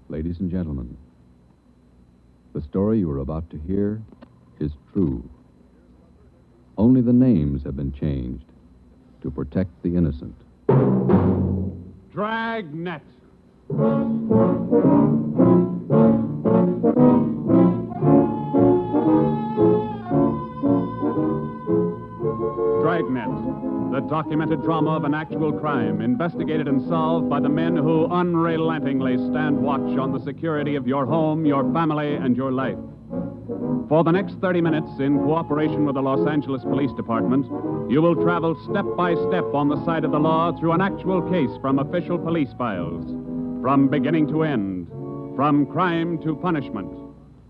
Ladies and gentlemen, the story you are about to hear is true. Only the names have been changed to protect the innocent. Dragnet. Dragnet, the documented drama of an actual crime, investigated and solved by the men who unrelentingly stand watch on the security of your home, your family, and your life. For the next 30 minutes, in cooperation with the Los Angeles Police Department, you will travel step by step on the side of the law through an actual case from official police files, from beginning to end, from crime to punishment.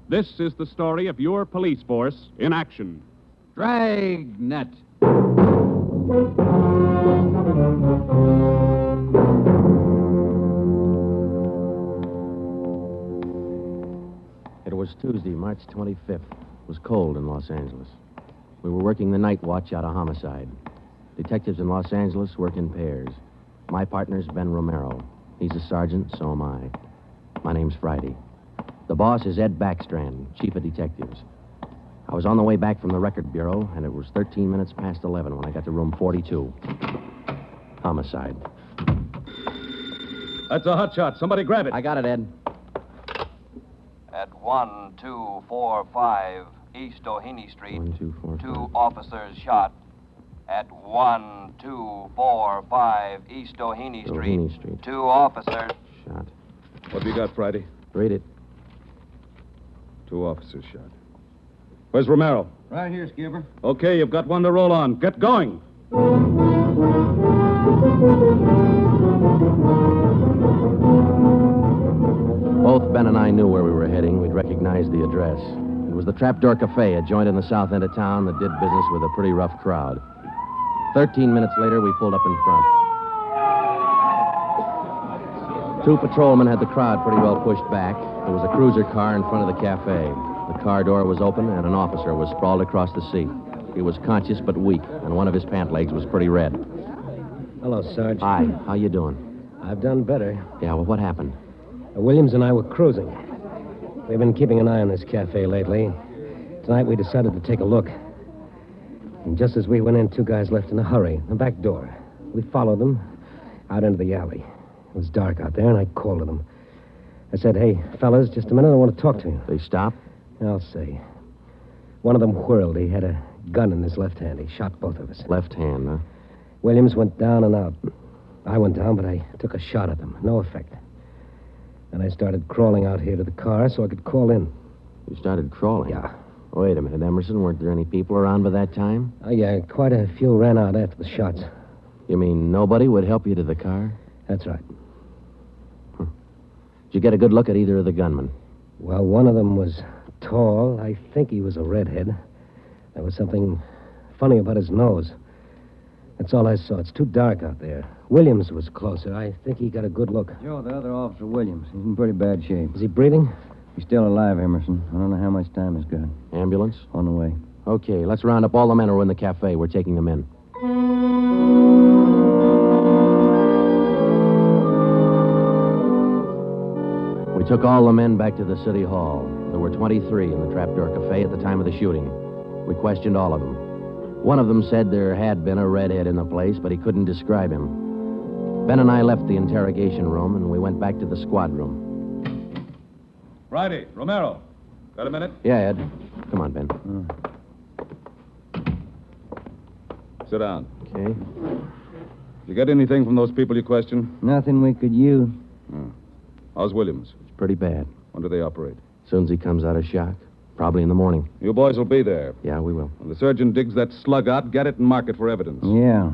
This is the story of your police force in action. Dragnet. It was Tuesday, March 25th. It was cold in Los Angeles. We were working the night watch out of homicide. Detectives in Los Angeles work in pairs. My partner's Ben Romero. He's a sergeant, so am I. My name's Friday. The boss is Ed Backstrand, chief of detectives. I was on the way back from the record bureau, and it was 13 minutes past 11 when I got to room 42. Homicide. That's a hot shot. Somebody grab it. I got it, Ed. At 1245 East Doheny Street, 1, 2, 4, 2 5. officers shot. At 1245 East Doheny Doheny Street, Street. 2 officers. Shot. What have you got, Friday? Read it. 2 officers shot. Where's Romero? Right here, Skipper. Okay, you've got one to roll on. Get going. Both Ben and I knew where we were heading. We'd recognized the address. It was the Trapdoor Cafe, a joint in the south end of town that did business with a pretty rough crowd. 13 minutes later, we pulled up in front. 2 patrolmen had the crowd pretty well pushed back. There was a cruiser car in front of the cafe. The car door was open, and an officer was sprawled across the seat. He was conscious but weak, and one of his pant legs was pretty red. Hello, Sarge. Hi, how you doing? I've done better. Yeah, well, what happened? Williams and I were cruising. We've been keeping an eye on this cafe lately. Tonight we decided to take a look. And just as we went in, 2 guys left in a hurry, the back door. We followed them out into the alley. It was dark out there, and I called to them. I said, "Hey, fellas, just a minute, I want to talk to you." They stopped? I'll say. One of them whirled. He had a gun in his left hand. He shot both of us. Left hand, huh? Williams went down and out. I went down, but I took a shot at them. No effect. And I started crawling out here to the car so I could call in. You started crawling? Yeah. Wait a minute, Emerson. Weren't there any people around by that time? Oh, yeah, quite a few ran out after the shots. You mean nobody would help you to the car? That's right. Did you get a good look at either of the gunmen? Well, one of them was tall. I think he was a redhead. There was something funny about his nose. That's all I saw. It's too dark out there. Williams was closer. I think he got a good look. Joe, the other officer, Williams. He's in pretty bad shape. Is he breathing? He's still alive, Emerson. I don't know how much time he's got. Ambulance? On the way. Okay, let's round up all the men who are in the cafe. We're taking them in. We took all the men back to the city hall. There were 23 in the Trapdoor Cafe at the time of the shooting. We questioned all of them. One of them said there had been a redhead in the place, but he couldn't describe him. Ben and I left the interrogation room, and we went back to the squad room. Friday, Romero. Got a minute? Yeah, Ed. Come on, Ben. Sit down. Okay. Did you get anything from those people you questioned? Nothing we could use. How's Williams? It's pretty bad. When do they operate? As soon as he comes out of shock. Probably in the morning. You boys will be there. Yeah, we will. When the surgeon digs that slug out, get it and mark it for evidence. Yeah.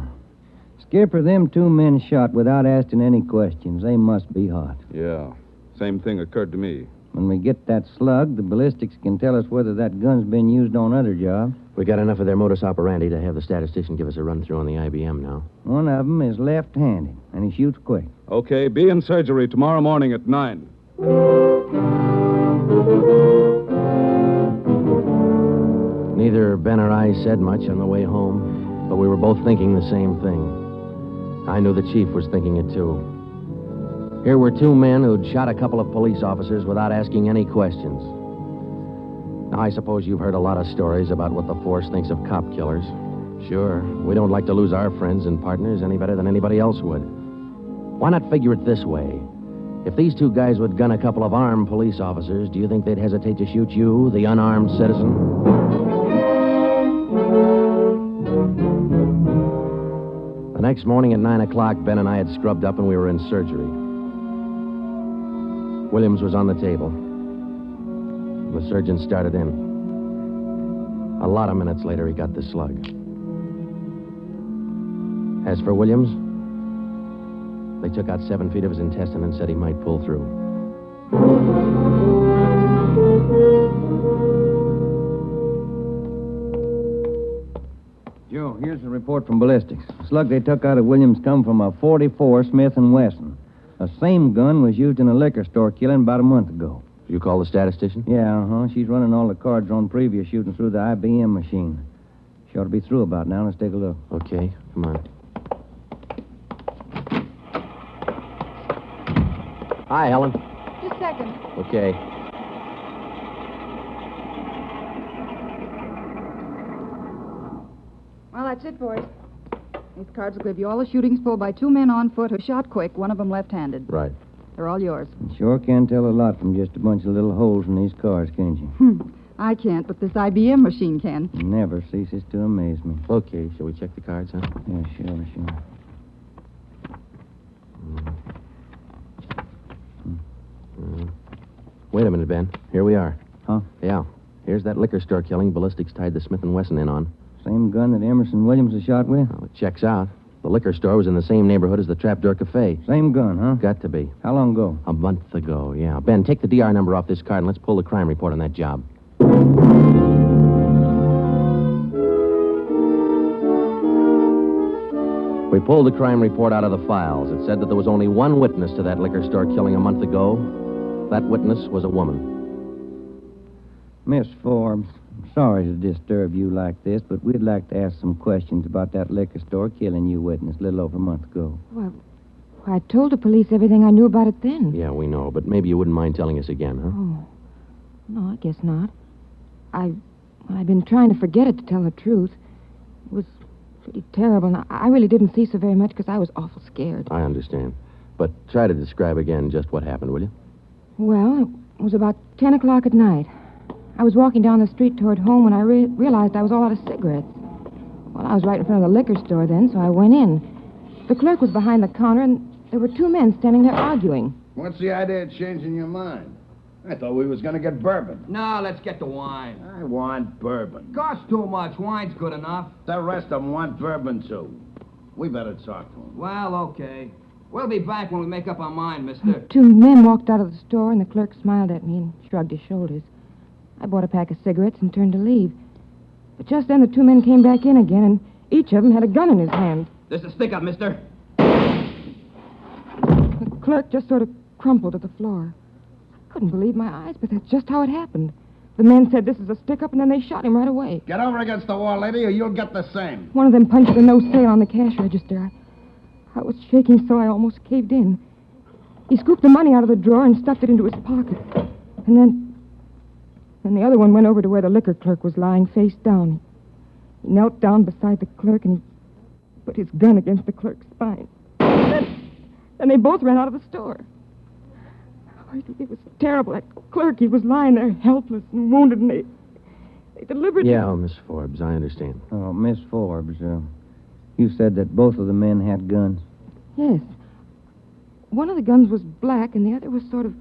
Skipper, them 2 men shot without asking any questions. They must be hot. Yeah. Same thing occurred to me. When we get that slug, the ballistics can tell us whether that gun's been used on other jobs. We got enough of their modus operandi to have the statistician give us a run-through on the IBM now. One of them is left-handed, and he shoots quick. Okay, be in surgery tomorrow morning at 9. Neither Ben or I said much on the way home, but we were both thinking the same thing. I knew the chief was thinking it, too. Here were two men who'd shot a couple of police officers without asking any questions. Now, I suppose you've heard a lot of stories about what the force thinks of cop killers. Sure, we don't like to lose our friends and partners any better than anybody else would. Why not figure it this way? If these two guys would gun a couple of armed police officers, do you think they'd hesitate to shoot you, the unarmed citizen? The next morning at 9 o'clock, Ben and I had scrubbed up and we were in surgery. Williams was on the table. The surgeon started in. A lot of minutes later, he got the slug. As for Williams, they took out 7 feet of his intestine and said he might pull through. Joe, here's the report from ballistics. The slug they took out of Williams come from a .44 Smith & Wesson. The same gun was used in a liquor store killing about a month ago. You call the statistician? Yeah, She's running all the cards on previous shooting through the IBM machine. She ought to be through about now. Let's take a look. Okay, come on. Hi, Helen. Just a second. Okay. Well, that's it, boys. These cards will give you all the shootings pulled by two men on foot who shot quick, one of them left-handed. Right. They're all yours. You sure can tell a lot from just a bunch of little holes in these cards, can't you? I can't, but this IBM machine can. It never ceases to amaze me. Okay, shall we check the cards, huh? Yeah, sure. Wait a minute, Ben. Here we are. Huh? Yeah. Here's that liquor store killing ballistics tied the Smith & Wesson in on. Same gun that Emerson Williams was shot with? Well, it checks out. The liquor store was in the same neighborhood as the Trapdoor Cafe. Same gun, huh? Got to be. How long ago? A month ago, yeah. Ben, take the DR number off this card and let's pull the crime report on that job. We pulled the crime report out of the files. It said that there was only one witness to that liquor store killing a month ago. That witness was a woman. Miss Forbes, I'm sorry to disturb you like this, but we'd like to ask some questions about that liquor store killing you witness a little over a month ago. Well, I told the police everything I knew about it then. Yeah, we know, but maybe you wouldn't mind telling us again, huh? Oh. No, I guess not. I've been trying to forget it, to tell the truth. It was pretty terrible, and I really didn't see so very much because I was awful scared. I understand. But try to describe again just what happened, will you? Well, it was about 10 o'clock at night. I was walking down the street toward home when I realized I was all out of cigarettes. Well, I was right in front of the liquor store then, so I went in. The clerk was behind the counter, and there were two men standing there arguing. What's the idea of changing your mind? I thought we was going to get bourbon. No, let's get the wine. I want bourbon. Costs too much. Wine's good enough. The rest of them want bourbon, too. We better talk to them. Well, okay. We'll be back when we make up our mind, mister. Two men walked out of the store, and the clerk smiled at me and shrugged his shoulders. I bought a pack of cigarettes and turned to leave. But just then, the two men came back in again, and each of them had a gun in his hand. This is stick up, mister. The clerk just sort of crumpled to the floor. I couldn't believe my eyes, but that's just how it happened. The men said this is a stick-up, and then they shot him right away. Get over against the wall, lady, or you'll get the same. One of them punched the no sale on the cash register. I was shaking so I almost caved in. He scooped the money out of the drawer and stuffed it into his pocket. And then the other one went over to where the liquor clerk was lying face down. He knelt down beside the clerk and he put his gun against the clerk's spine. Then they both ran out of the store. Oh, it was terrible. That clerk, he was lying there helpless and wounded, and they deliberately... Yeah, Miss Forbes, I understand. Oh, Miss Forbes, you said that both of the men had guns. Yes. One of the guns was black, and the other was sort of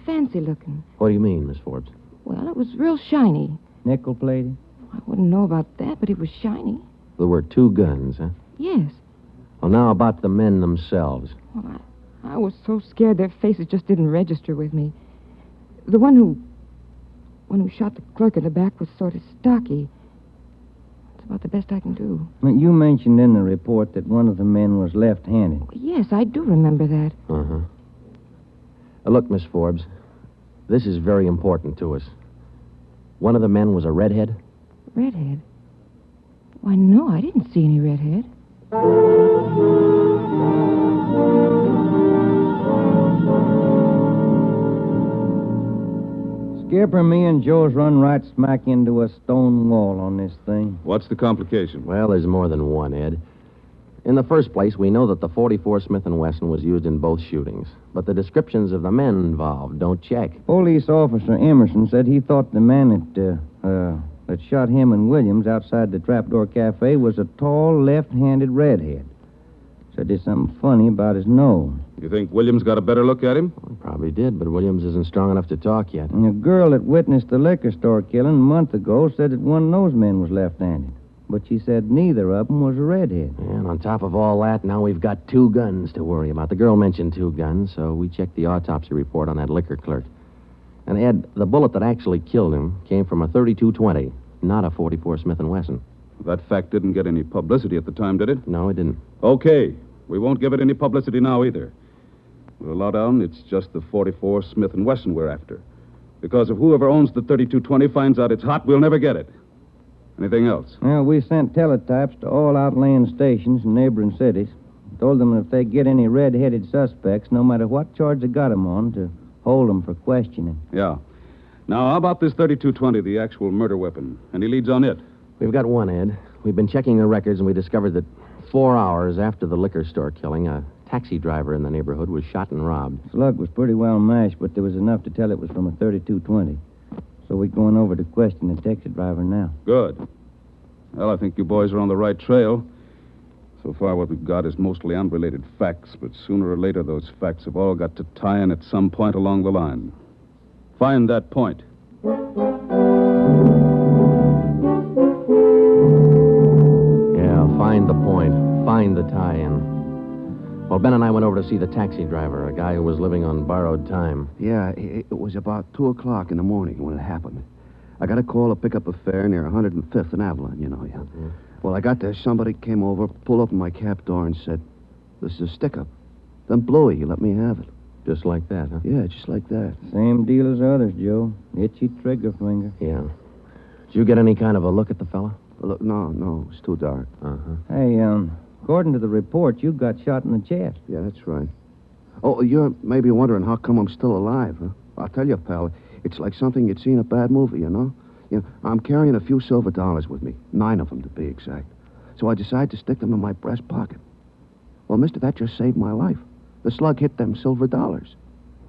fancy looking. What do you mean, Miss Forbes? Well, it was real shiny. Nickel-plated? I wouldn't know about that, but it was shiny. There were two guns, huh? Yes. Well, now about the men themselves. Well, I was so scared their faces just didn't register with me. The one who shot the clerk in the back was sort of stocky. That's about the best I can do. You mentioned in the report that one of the men was left-handed. Yes, I do remember that. Uh-huh. Look, Miss Forbes, this is very important to us. One of the men was a redhead? Redhead? Why, no, I didn't see any redhead. Skipper, me and Joe's run right smack into a stone wall on this thing. What's the complication? Well, there's more than one, Ed. In the first place, we know that the .44 Smith & Wesson was used in both shootings, but the descriptions of the men involved don't check. Police officer Emerson said he thought the man that shot him and Williams outside the Trapdoor Cafe was a tall, left-handed redhead. Said there's something funny about his nose. You think Williams got a better look at him? Well, probably did, but Williams isn't strong enough to talk yet. And a girl that witnessed the liquor store killing a month ago said that one of those men was left-handed. But she said neither of them was a redhead. And on top of all that, now we've got 2 guns to worry about. The girl mentioned 2 guns, so we checked the autopsy report on that liquor clerk. And, Ed, the bullet that actually killed him came from a .32-20, not a .44 Smith & Wesson. That fact didn't get any publicity at the time, did it? No, it didn't. Okay. We won't give it any publicity now either. We'll allow down it's just the .44 Smith & Wesson we're after. Because if whoever owns the .32-20 finds out it's hot, we'll never get it. Anything else? Well, we sent teletypes to all outlying stations in neighboring cities. Told them if they get any red-headed suspects, no matter what charge they got them on, to hold them for questioning. Yeah. Now, how about this .32-20, the actual murder weapon? Any leads on it? We've got one, Ed. We've been checking the records, and we discovered that 4 hours after the liquor store killing, a taxi driver in the neighborhood was shot and robbed. Slug was pretty well mashed, but there was enough to tell it was from a .32-20. So we're going over to question the taxi driver now. Good. Well, I think you boys are on the right trail. So far, what we've got is mostly unrelated facts, but sooner or later, those facts have all got to tie in at some point along the line. Find that point. Yeah, find the point. Find the tie-in. Well, Ben and I went over to see the taxi driver, a guy who was living on borrowed time. Yeah, it was about 2 o'clock in the morning when it happened. I got a call to pick up a fare near 105th and Avalon, you know. Yeah. Mm-hmm. Well, I got there. Somebody came over, pulled open my cab door, and said, "This is a stick-up." Then blew it. You let me have it. Just like that, huh? Yeah, just like that. Same deal as others, Joe. Itchy trigger finger. Yeah. Did you get any kind of a look at the fella? Look, no, it's too dark. Uh-huh. Hey, according to the report, you got shot in the chest. Yeah, that's right. Oh, you're maybe wondering how come I'm still alive, huh? I'll tell you, pal, it's like something you'd see in a bad movie, you know? I'm carrying a few silver dollars with me, 9 of them to be exact. So I decided to stick them in my breast pocket. Well, mister, that just saved my life. The slug hit them silver dollars.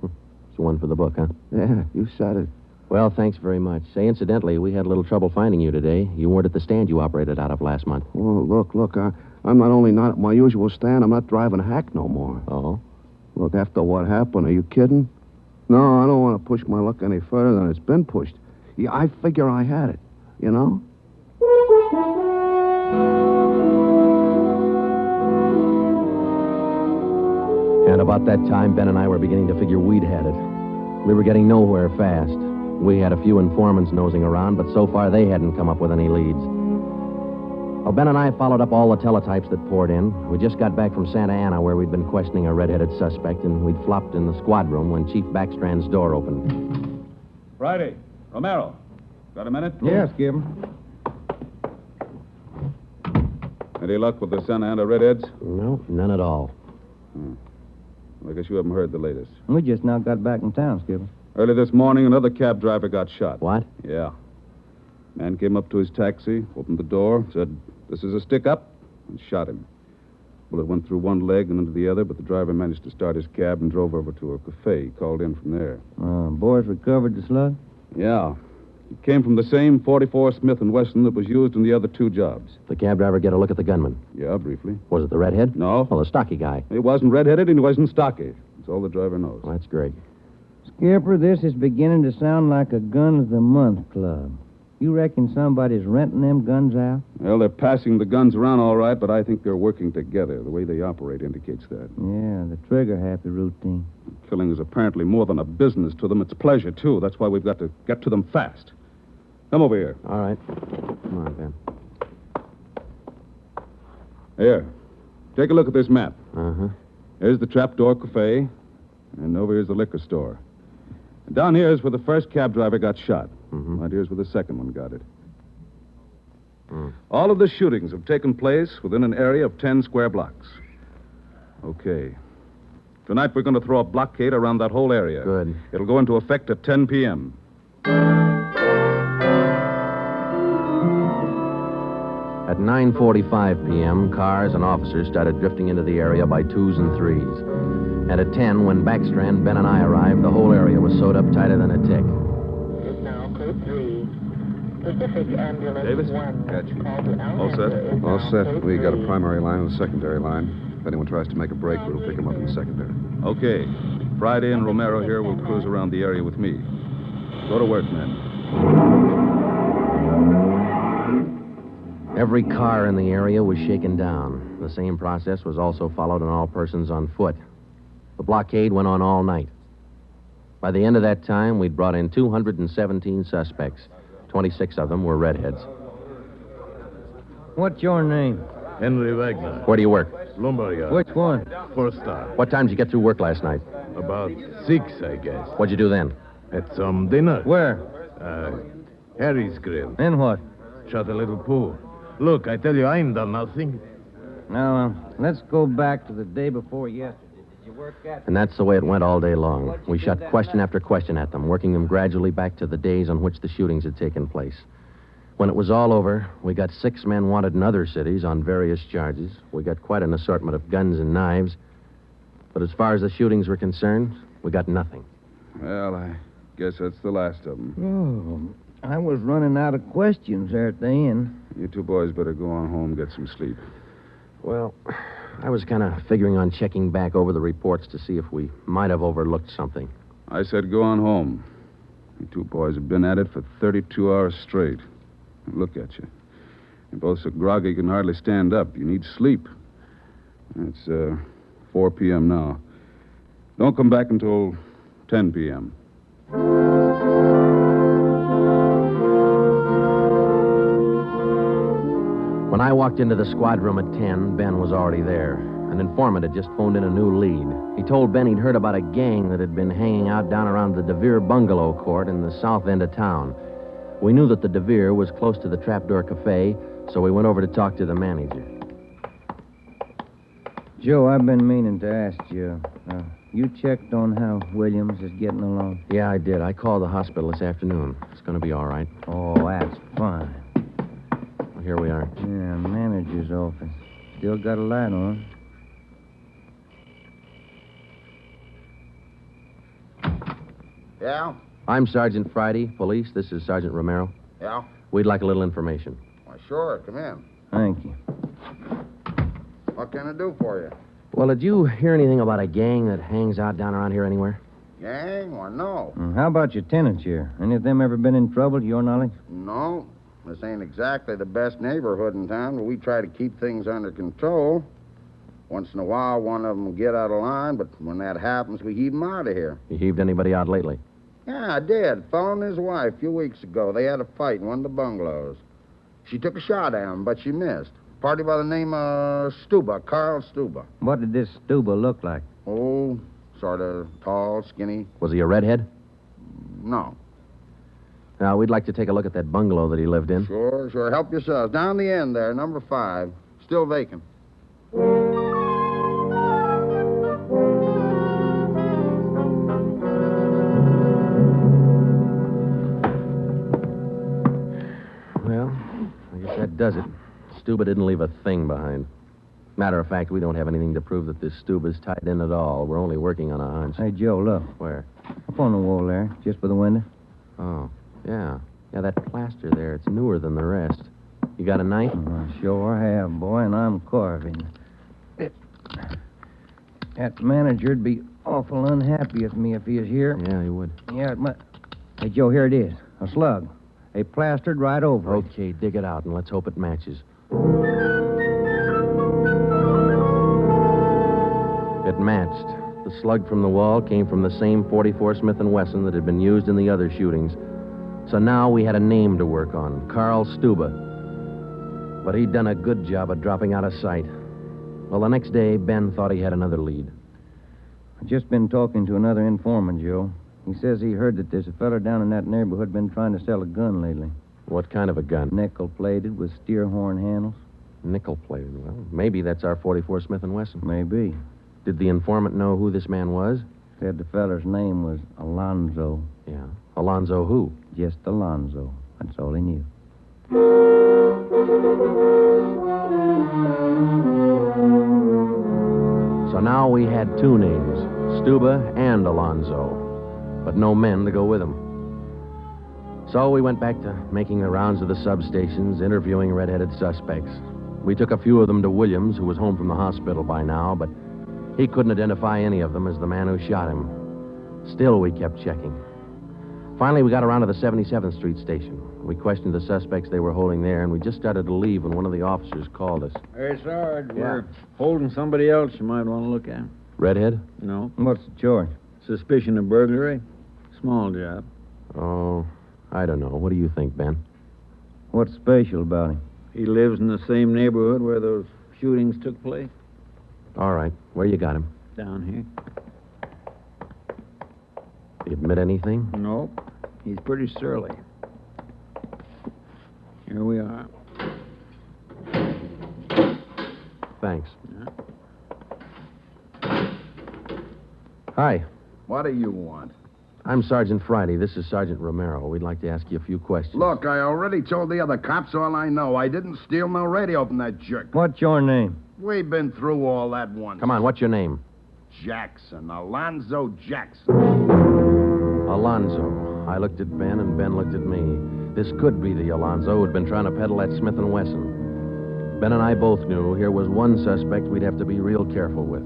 It's one for the book, huh? Yeah, you said it. Well, thanks very much. Say, incidentally, we had a little trouble finding you today. You weren't at the stand you operated out of last month. Oh, look, I'm not only not at my usual stand, I'm not driving a hack no more. Oh? Look, after what happened, are you kidding? No, I don't want to push my luck any further than it's been pushed. Yeah, I figure I had it, you know? And about that time, Ben and I were beginning to figure we'd had it. We were getting nowhere fast. We had a few informants nosing around, but so far they hadn't come up with any leads. Well, Ben and I followed up all the teletypes that poured in. We just got back from Santa Ana, where we'd been questioning a red-headed suspect, and we'd flopped in the squad room when Chief Backstrand's door opened. Friday. Romero. Got a minute? Yeah, Skipper. Any luck with the Santa Ana Redheads? No, none at all. I guess you haven't heard the latest. We just now got back in town, Skipper. Early this morning, another cab driver got shot. What? Yeah. Man came up to his taxi, opened the door, said, "This is a stick-up," and shot him. Bullet went through one leg and into the other, but the driver managed to start his cab and drove over to a cafe. He called in from there. Boys recovered the slug? Yeah. It came from the same .44 Smith & Wesson that was used in the other 2 jobs. The cab driver get a look at the gunman? Yeah, briefly. Was it the redhead? No. Well, the stocky guy. He wasn't red-headed and he wasn't stocky. That's all the driver knows. Well, that's great. Skipper, this is beginning to sound like a Gun of the Month club. You reckon somebody's renting them guns out? Well, they're passing the guns around all right, but I think they're working together. The way they operate indicates that. Yeah, the trigger-happy routine. Killing is apparently more than a business to them. It's pleasure, too. That's why we've got to get to them fast. Come over here. All right. Come on, Ben. Here. Take a look at this map. Uh-huh. Here's the Trapdoor Cafe, and over here's the liquor store. And down here is where the first cab driver got shot. Mm-hmm. Right here's where the second one got it. Mm. All of the shootings have taken place within an area of 10 square blocks. Okay. Tonight we're going to throw a blockade around that whole area. Good. It'll go into effect at 10 p.m. At 9:45 p.m., cars and officers started drifting into the area by twos and threes. And at 10, when Backstrand, Ben, and I arrived, the whole area was sewed up tighter than a tick. Is now code 3. Pacific Ambulance Davis? 1. Got you. All set? All set. We got a primary line and a secondary line. If anyone tries to make a break, we'll pick them up in the secondary. Okay. Friday and Romero here will cruise around the area with me. Go to work, men. Every car in the area was shaken down. The same process was also followed on all persons on foot. The blockade went on all night. By the end of that time, we'd brought in 217 suspects. 26 of them were redheads. What's your name? Henry Wagner. Where do you work? Lumberyard. Which one? First star. What time did you get through work last night? About 6, I guess. What'd you do then? Had some dinner. Where? Harry's Grill. And what? Shot a little pool. Look, I tell you, I ain't done nothing. Now, let's go back to the day before yesterday. Did you work at... And that's the way it went all day long. We shot question after question at them, working them gradually back to the days on which the shootings had taken place. When it was all over, we got 6 men wanted in other cities on various charges. We got quite an assortment of guns and knives. But as far as the shootings were concerned, we got nothing. Well, I guess that's the last of them. Oh, I was running out of questions there at the end. You two boys better go on home, get some sleep. Well, I was kind of figuring on checking back over the reports to see if we might have overlooked something. I said go on home. You two boys have been at it for 32 hours straight. Look at you. You're both so groggy you can hardly stand up. You need sleep. It's 4 p.m. now. Don't come back until 10 p.m. When I walked into the squad room at 10, Ben was already there. An informant had just phoned in a new lead. He told Ben he'd heard about a gang that had been hanging out down around the DeVere bungalow court in the south end of town. We knew that the DeVere was close to the Trapdoor Cafe, so we went over to talk to the manager. Joe, I've been meaning to ask you. You checked on how Williams is getting along? Yeah, I did. I called the hospital this afternoon. It's going to be all right. Oh, that's fine. Well, here we are. Yeah, manager's office. Still got a light on. Yeah? I'm Sergeant Friday, police. This is Sergeant Romero. Yeah? We'd like a little information. Why, sure. Come in. Thank you. What can I do for you? Well, did you hear anything about a gang that hangs out down around here anywhere? Gang? Why, no. How about your tenants here? Any of them ever been in trouble, to your knowledge? No. This ain't exactly the best neighborhood in town, but we try to keep things under control. Once in a while, one of them will get out of line, but when that happens, we heave them out of here. You heaved anybody out lately? Yeah, I did. Fellow and his wife a few weeks ago. They had a fight in one of the bungalows. She took a shot at him, but she missed. Party by the name of Stuba, Carl Stuba. What did this Stuba look like? Oh, sort of tall, skinny. Was he a redhead? No. Now, we'd like to take a look at that bungalow that he lived in. Sure. Help yourselves. Down the end there, number 5. Still vacant. Well, I guess that does it. Stuba didn't leave a thing behind. Matter of fact, we don't have anything to prove that this Stuba's tied in at all. We're only working on a hunch. Hey, Joe, look. Where? Up on the wall there, just by the window. Oh, yeah. Yeah, that plaster there, it's newer than the rest. You got a knife? I sure have, boy, and I'm carving. That manager'd be awful unhappy with me if he was here. Yeah, he would. Yeah, it might. Hey, Joe, here it is. A slug. They plastered right over it. Okay, dig it out, and let's hope it matches. It matched. The slug from the wall came from the same .44 Smith & Wesson that had been used in the other shootings. So now we had a name to work on, Carl Stuba. But he'd done a good job of dropping out of sight. Well, the next day, Ben thought he had another lead. I've just been talking to another informant, Joe. He says he heard that there's a fella down in that neighborhood been trying to sell a gun lately. What kind of a gun? Nickel-plated with steer horn handles. Nickel-plated? Well, maybe that's our .44 Smith & Wesson. Maybe. Did the informant know who this man was? Said the feller's name was Alonzo. Yeah. Alonzo who? Just Alonzo. That's all he knew. So now we had two names, Stuba and Alonzo, but no men to go with them. So we went back to making the rounds of the substations, interviewing red-headed suspects. We took a few of them to Williams, who was home from the hospital by now, but he couldn't identify any of them as the man who shot him. Still, we kept checking. Finally, we got around to the 77th Street station. We questioned the suspects they were holding there, and we just started to leave when one of the officers called us. Hey, Sarge, we're holding somebody else you might want to look at. Redhead? No. What's the charge? Suspicion of burglary. Small job. Oh, I don't know. What do you think, Ben? What's special about him? He lives in the same neighborhood where those shootings took place. All right. Where you got him? Down here. He admit anything? Nope. He's pretty surly. Here we are. Thanks. Hi. What do you want? I'm Sergeant Friday. This is Sergeant Romero. We'd like to ask you a few questions. Look, I already told the other cops all I know. I didn't steal no radio from that jerk. What's your name? We've been through all that once. Come on, what's your name? Jackson. Alonzo Jackson. Alonzo. I looked at Ben, and Ben looked at me. This could be the Alonzo who'd been trying to peddle that Smith & Wesson. Ben and I both knew here was one suspect we'd have to be real careful with.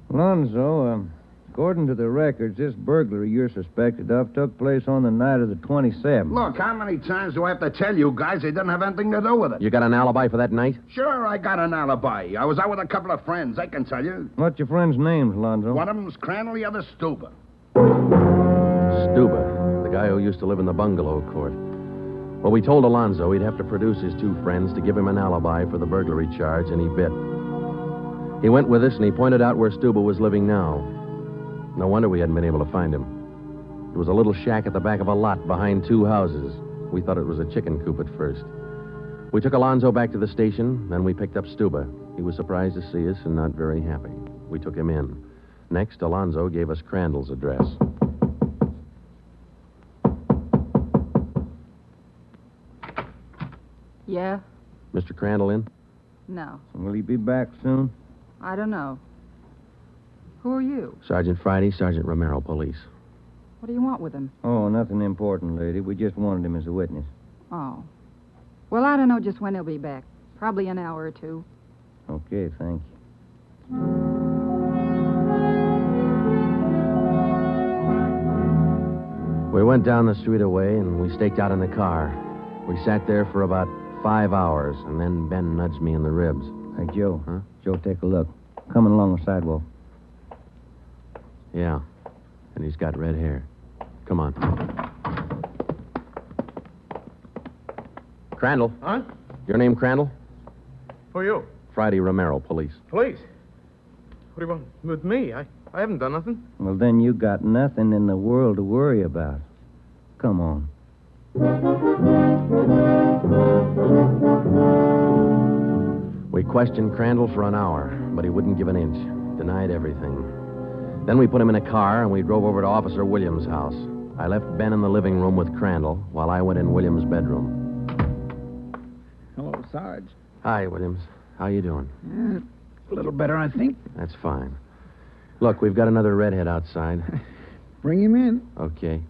Alonzo, according to the records, this burglary you're suspected of took place on the night of the 27th. Look, how many times do I have to tell you guys they didn't have anything to do with it? You got an alibi for that night? Sure, I got an alibi. I was out with a couple of friends. I can tell you. What's your friends' names, Alonzo? One of them's Crandall, the other Stuba. Stuba, the guy who used to live in the bungalow court. Well, we told Alonzo he'd have to produce his two friends to give him an alibi for the burglary charge, and he bit. He went with us, and he pointed out where Stuba was living now. No wonder we hadn't been able to find him. It was a little shack at the back of a lot behind two houses. We thought it was a chicken coop at first. We took Alonzo back to the station, then we picked up Stuba. He was surprised to see us and not very happy. We took him in. Next, Alonzo gave us Crandall's address. Yeah? Mr. Crandall in? No. Will he be back soon? I don't know. Who are you? Sergeant Friday, Sergeant Romero, police. What do you want with him? Oh, nothing important, lady. We just wanted him as a witness. Oh. Well, I don't know just when he'll be back. Probably an hour or two. Okay, thank you. We went down the street away, and we staked out in the car. We sat there for about 5 hours, and then Ben nudged me in the ribs. Hey, Joe. Huh? Joe, take a look. Coming along the sidewalk. Yeah, and he's got red hair. Come on. Crandall. Huh? Your name Crandall? Who are you? Friday Romero, police. Police. What do you want with me? I haven't done nothing. Well, then you got nothing in the world to worry about. Come on. We questioned Crandall for an hour, but he wouldn't give an inch. Denied everything. Then we put him in a car, and we drove over to Officer Williams' house. I left Ben in the living room with Crandall while I went in Williams' bedroom. Hello, Sarge. Hi, Williams. How you doing? A little better, I think. That's fine. Look, we've got another redhead outside. Bring him in. Okay.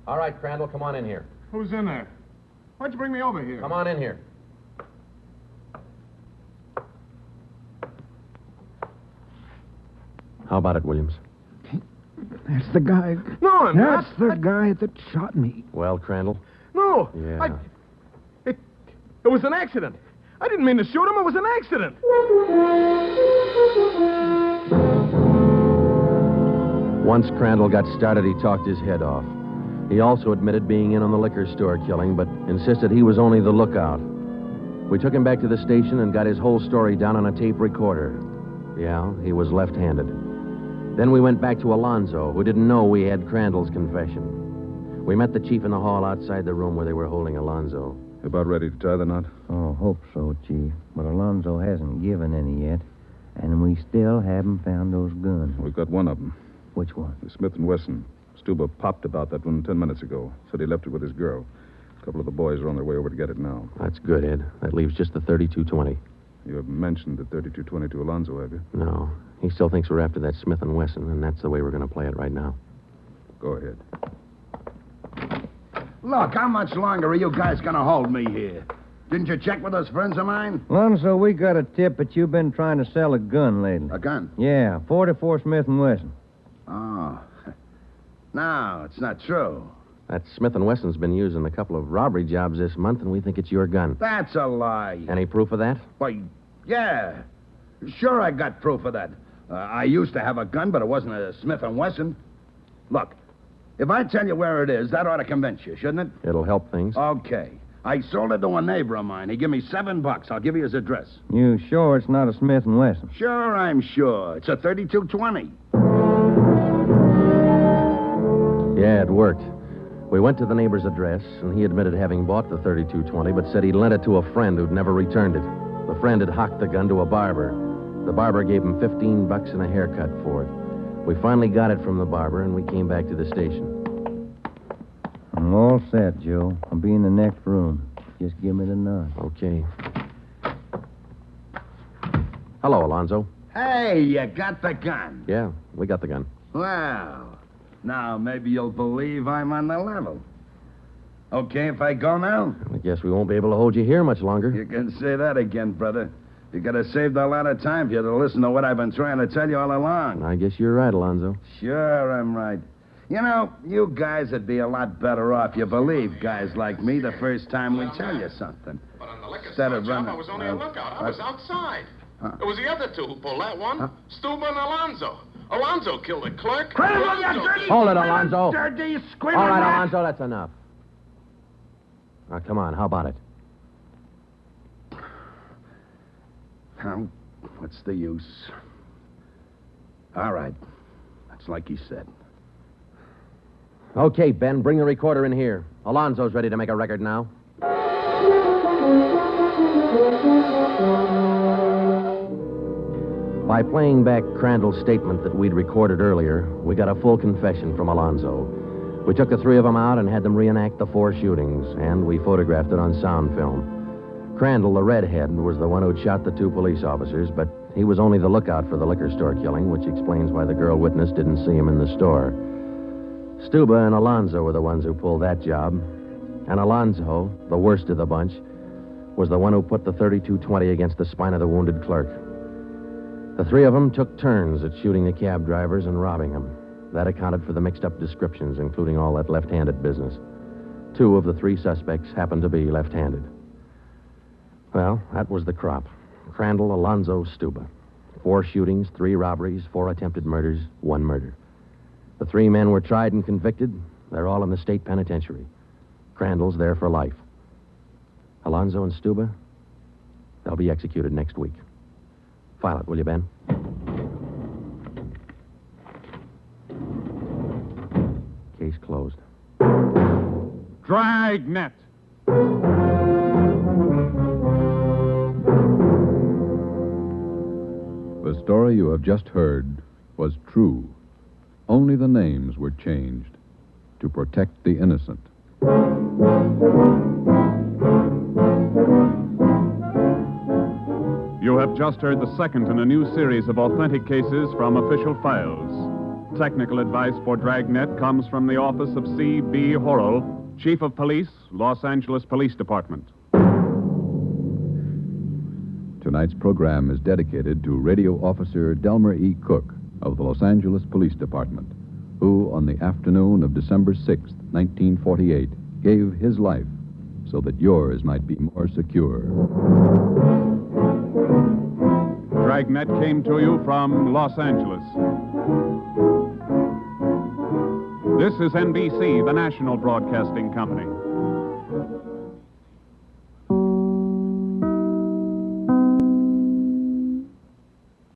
All right, Crandall, come on in here. Who's in there? Why'd you bring me over here? Come on in here. How about it, Williams? That's the guy. No, I'm not. That's the guy that shot me. Well, Crandall? No. Yeah. It was an accident. I didn't mean to shoot him. It was an accident. Once Crandall got started, he talked his head off. He also admitted being in on the liquor store killing, but insisted he was only the lookout. We took him back to the station and got his whole story down on a tape recorder. Yeah, he was left-handed. Then we went back to Alonzo, who didn't know we had Crandall's confession. We met the chief in the hall outside the room where they were holding Alonzo. About ready to tie the knot? Oh, hope so, Chief. But Alonzo hasn't given any yet, and we still haven't found those guns. We've got one of them. Which one? The Smith & Wesson. Stuba popped about that one 10 minutes ago. Said he left it with his girl. A couple of the boys are on their way over to get it now. That's good, Ed. That leaves just the 3220. You haven't mentioned the 3220 to Alonzo, have you? No. He still thinks we're after that Smith & Wesson, and that's the way we're going to play it right now. Go ahead. Look, how much longer are you guys going to hold me here? Didn't you check with those friends of mine? Alonzo, we got a tip that you've been trying to sell a gun lately. A gun? Yeah, 44 Smith & Wesson. Oh. No, it's not true. That Smith & Wesson's been using a couple of robbery jobs this month, and we think it's your gun. That's a lie. Any proof of that? Why, yeah. Sure, I got proof of that. I used to have a gun, but it wasn't a Smith & Wesson. Look, if I tell you where it is, that ought to convince you, shouldn't it? It'll help things. Okay. I sold it to a neighbor of mine. He gave me $7. I'll give you his address. You sure it's not a Smith & Wesson? Sure, I'm sure. It's a 3220. Yeah, it worked. We went to the neighbor's address, and he admitted having bought the 3220, but said he'd lent it to a friend who'd never returned it. The friend had hocked the gun to a barber. The barber gave him $15 and a haircut for it. We finally got it from the barber, and we came back to the station. I'm all set, Joe. I'll be in the next room. Just give me the nod. Okay. Hello, Alonzo. Hey, you got the gun. Yeah, we got the gun. Well, now maybe you'll believe I'm on the level. Okay if I go now? I guess we won't be able to hold you here much longer. You can say that again, brother. You could have saved a lot of time if you'd have listened to what I've been trying to tell you all along. I guess you're right, Alonzo. Sure, I'm right. You know, you guys would be a lot better off. You believe guys like me the first time we tell you something. But on the liquor Instead store of job, running... I was only a lookout. I was outside. It was the other two who pulled that one. Stuba and Alonzo. Alonzo killed the clerk. Hold it, Alonzo. Dirty, All squealing right, rat. Alonzo, that's enough. Now, come on, how about it? What's the use? All right. That's like he said. Okay, Ben, bring the recorder in here. Alonzo's ready to make a record now. By playing back Crandall's statement that we'd recorded earlier, we got a full confession from Alonzo. We took the three of them out and had them reenact the 4 shootings, and we photographed it on sound film. Crandall, the redhead, was the one who'd shot the 2 police officers, but he was only the lookout for the liquor store killing, which explains why the girl witness didn't see him in the store. Stuba and Alonzo were the ones who pulled that job, and Alonzo, the worst of the bunch, was the one who put the 3220 against the spine of the wounded clerk. The 3 of them took turns at shooting the cab drivers and robbing them. That accounted for the mixed-up descriptions, including all that left-handed business. 2 of the 3 suspects happened to be left-handed. Well, that was the crop. Crandall, Alonzo, Stuba. 4 shootings, 3 robberies, 4 attempted murders, 1 murder. The 3 men were tried and convicted. They're all in the state penitentiary. Crandall's there for life. Alonzo and Stuba, they'll be executed next week. File it, will you, Ben? Case closed. Dragnet. The story you have just heard was true. Only the names were changed to protect the innocent. You have just heard the second in a new series of authentic cases from official files. Technical advice for Dragnet comes from the office of C.B. Horrell, Chief of Police, Los Angeles Police Department. Tonight's program is dedicated to Radio Officer Delmer E. Cook of the Los Angeles Police Department, who, on the afternoon of December 6, 1948, gave his life so that yours might be more secure. Dragnet came to you from Los Angeles. This is NBC, the national broadcasting company.